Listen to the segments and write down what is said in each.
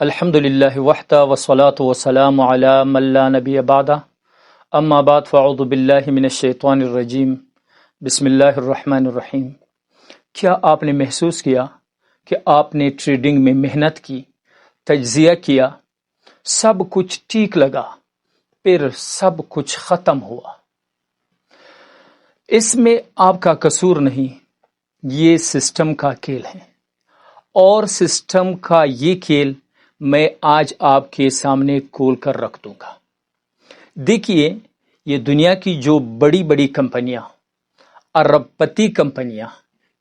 الحمدللہ وحدہ والصلاة والسلام علی من لا نبی بعدہ اما بعد فاعوذ باللہ من الشیطان الرجیم بسم اللہ الرحمن الرحیم۔ کیا آپ نے محسوس کیا کہ آپ نے ٹریڈنگ میں محنت کی، تجزیہ کیا، سب کچھ ٹھیک لگا، پھر سب کچھ ختم ہوا؟ اس میں آپ کا قصور نہیں، یہ سسٹم کا کھیل ہے، اور سسٹم کا یہ کھیل میں آج آپ کے سامنے کھول کر رکھ دوں گا۔ دیکھیے، یہ دنیا کی جو بڑی بڑی کمپنیاں، ارب پتی کمپنیاں،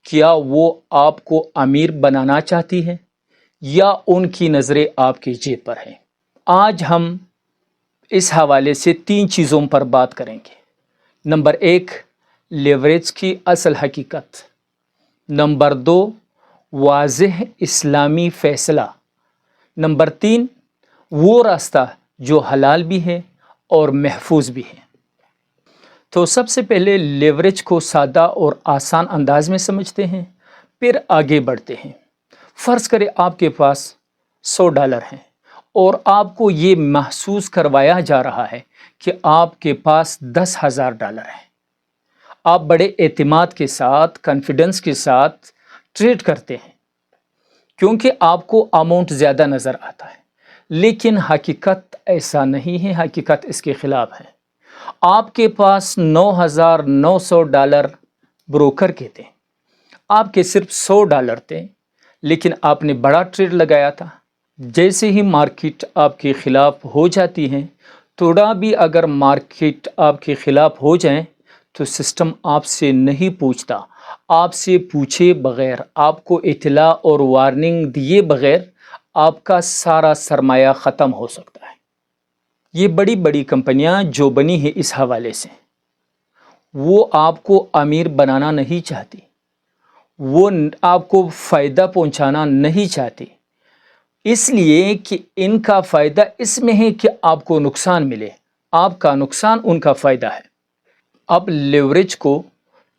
کیا وہ آپ کو امیر بنانا چاہتی ہیں یا ان کی نظریں آپ کی جیب پر ہیں؟ آج ہم اس حوالے سے 3 چیزوں پر بات کریں گے۔ نمبر 1، لیوریج کی اصل حقیقت۔ نمبر 2، واضح اسلامی فیصلہ۔ نمبر 3، وہ راستہ جو حلال بھی ہے اور محفوظ بھی ہے۔ تو سب سے پہلے لیوریج کو سادہ اور آسان انداز میں سمجھتے ہیں، پھر آگے بڑھتے ہیں۔ فرض کریں آپ کے پاس $100 ہیں اور آپ کو یہ محسوس کروایا جا رہا ہے کہ آپ کے پاس $10,000 ہیں۔ آپ بڑے اعتماد کے ساتھ، کانفیڈنس کے ساتھ ٹریڈ کرتے ہیں کیونکہ آپ کو اماؤنٹ زیادہ نظر آتا ہے، لیکن حقیقت ایسا نہیں ہے، حقیقت اس کے خلاف ہے۔ آپ کے پاس $9,900 بروکر کے تھے، آپ کے صرف $100 تھے، لیکن آپ نے بڑا ٹریڈ لگایا تھا۔ جیسے ہی مارکیٹ آپ کے خلاف ہو جاتی ہے، تھوڑا بھی اگر مارکیٹ آپ کے خلاف ہو جائیں تو سسٹم آپ سے نہیں پوچھتا، آپ سے پوچھے بغیر، آپ کو اطلاع اور وارننگ دیے بغیر آپ کا سارا سرمایہ ختم ہو سکتا ہے۔ یہ بڑی بڑی کمپنیاں جو بنی ہیں اس حوالے سے، وہ آپ کو امیر بنانا نہیں چاہتی، وہ آپ کو فائدہ پہنچانا نہیں چاہتی، اس لیے کہ ان کا فائدہ اس میں ہے کہ آپ کو نقصان ملے، آپ کا نقصان ان کا فائدہ ہے۔ اب لیوریج کو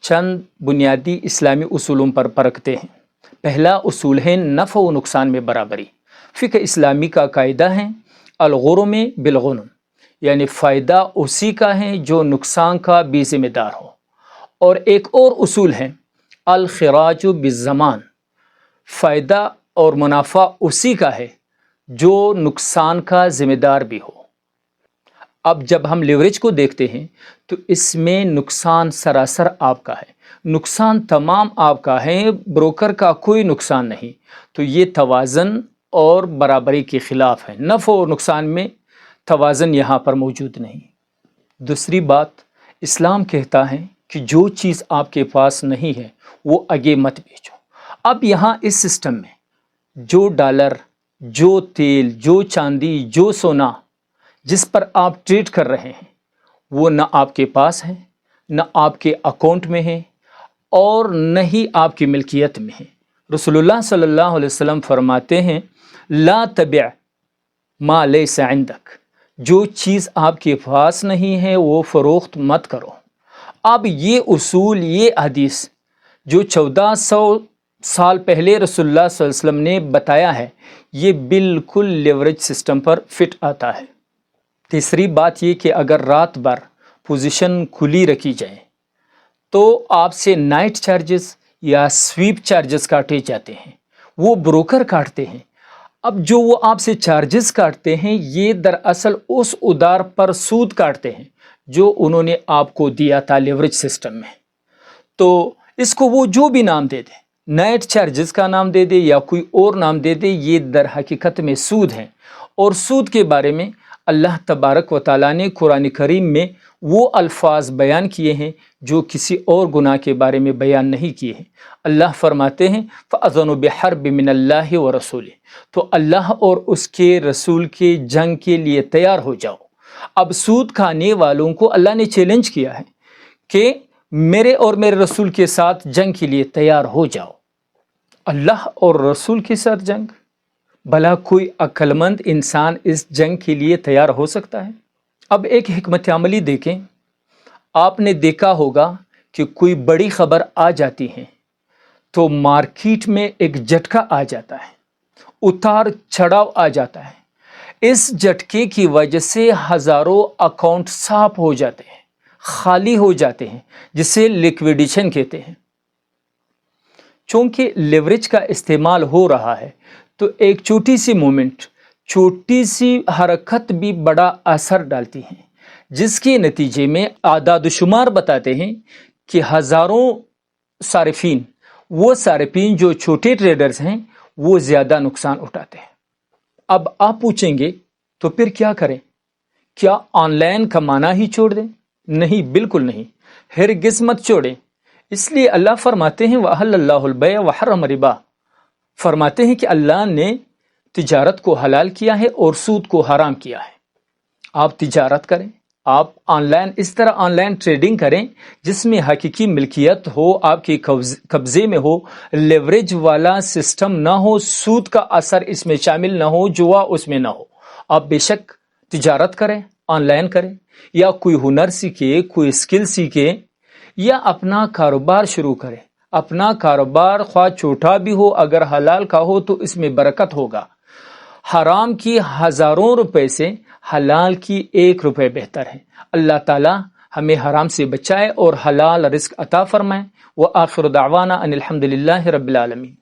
چند بنیادی اسلامی اصولوں پر پرکھتے ہیں۔ پہلا اصول ہے نفع و نقصان میں برابری۔ فقہ اسلامی کا قاعدہ ہے الغرم بالغنم، یعنی فائدہ اسی کا ہے جو نقصان کا بھی ذمہ دار ہو۔ اور ایک اور اصول ہے الخراج بالضمان، فائدہ اور منافع اسی کا ہے جو نقصان کا ذمہ دار بھی ہو۔ اب جب ہم لیوریج کو دیکھتے ہیں تو اس میں نقصان سراسر آپ کا ہے، نقصان تمام آپ کا ہے، بروکر کا کوئی نقصان نہیں۔ تو یہ توازن اور برابری کے خلاف ہے، نفع و نقصان میں توازن یہاں پر موجود نہیں۔ دوسری بات، اسلام کہتا ہے کہ جو چیز آپ کے پاس نہیں ہے وہ آگے مت بیچو۔ اب یہاں اس سسٹم میں جو ڈالر، جو تیل، جو چاندی، جو سونا جس پر آپ ٹریڈ کر رہے ہیں وہ نہ آپ کے پاس ہے، نہ آپ کے اکاؤنٹ میں ہے، اور نہ ہی آپ کی ملکیت میں ہے۔ رسول اللہ صلی اللہ علیہ وسلم فرماتے ہیں لا تبع ما لیس عندک، جو چیز آپ کے پاس نہیں ہے وہ فروخت مت کرو۔ اب یہ اصول، یہ حدیث جو 1400 سال پہلے رسول اللہ صلی اللہ علیہ وسلم نے بتایا ہے، یہ بالکل لیوریج سسٹم پر فٹ آتا ہے۔ تیسری بات یہ کہ اگر رات بھر پوزیشن کھلی رکھی جائے تو آپ سے نائٹ چارجز یا سویپ چارجز کاٹے جاتے ہیں، وہ بروکر کاٹتے ہیں۔ اب جو وہ آپ سے چارجز کاٹتے ہیں یہ دراصل اس ادار پر سود کاٹتے ہیں جو انہوں نے آپ کو دیا تھا لیوریج سسٹم میں۔ تو اس کو وہ جو بھی نام دے دے، نائٹ چارجز کا نام دے دے یا کوئی اور نام دے دے، یہ در حقیقت میں سود ہے۔ اور سود کے بارے میں اللہ تبارک و تعالیٰ نے قرآن کریم میں وہ الفاظ بیان کیے ہیں جو کسی اور گناہ کے بارے میں بیان نہیں کیے ہیں۔ اللہ فرماتے ہیں فَأَذَنُوا بِحَرْبٍ مِّنَ اللَّهِ وَرَسُولِهِ، تو اللہ اور اس کے رسول کے جنگ کے لیے تیار ہو جاؤ۔ اب سود کھانے والوں کو اللہ نے چیلنج کیا ہے کہ میرے اور میرے رسول کے ساتھ جنگ کے لیے تیار ہو جاؤ۔ اللہ اور رسول کے ساتھ جنگ؟ بھلا کوئی عقل مند انسان اس جنگ کے لیے تیار ہو سکتا ہے؟ اب ایک حکمت عملی دیکھیں۔ آپ نے دیکھا ہوگا کہ کوئی بڑی خبر آ جاتی ہے تو مارکیٹ میں ایک جھٹکا آ جاتا ہے، اتار چڑھاؤ آ جاتا ہے۔ اس جھٹکے کی وجہ سے ہزاروں اکاؤنٹ صاف ہو جاتے ہیں، خالی ہو جاتے ہیں، جسے لیکویڈیشن کہتے ہیں۔ چونکہ لیوریج کا استعمال ہو رہا ہے تو ایک چھوٹی سی مومنٹ، چھوٹی سی حرکت بھی بڑا اثر ڈالتی ہے، جس کے نتیجے میں اعداد و شمار بتاتے ہیں کہ ہزاروں صارفین، وہ صارفین جو چھوٹے ٹریڈرز ہیں، وہ زیادہ نقصان اٹھاتے ہیں۔ اب آپ پوچھیں گے تو پھر کیا کریں؟ کیا آن لائن کمانا ہی چھوڑ دیں؟ نہیں، بالکل نہیں، ہرگز مت چھوڑیں۔ اس لیے اللہ فرماتے ہیں وَأَحَلَّ اللَّهُ الْبَيْعَ وَحَرَّمَ الرِّبَا، فرماتے ہیں کہ اللہ نے تجارت کو حلال کیا ہے اور سود کو حرام کیا ہے۔ آپ تجارت کریں، آپ آن لائن اس طرح آن لائن ٹریڈنگ کریں جس میں حقیقی ملکیت ہو، آپ کے قبضے میں ہو، لیوریج والا سسٹم نہ ہو، سود کا اثر اس میں شامل نہ ہو، جوا اس میں نہ ہو۔ آپ بے شک تجارت کریں، آن لائن کریں، یا کوئی ہنر سیکھے، کوئی اسکل سیکھے، یا اپنا کاروبار شروع کریں۔ اپنا کاروبار خواہ چھوٹا بھی ہو، اگر حلال کا ہو تو اس میں برکت ہوگا۔ حرام کی ہزاروں روپے سے حلال کی 1 روپے بہتر ہے۔ اللہ تعالی ہمیں حرام سے بچائے اور حلال رزق عطا فرمائے۔ وآخر دعوانا ان الحمد للہ رب العالمین۔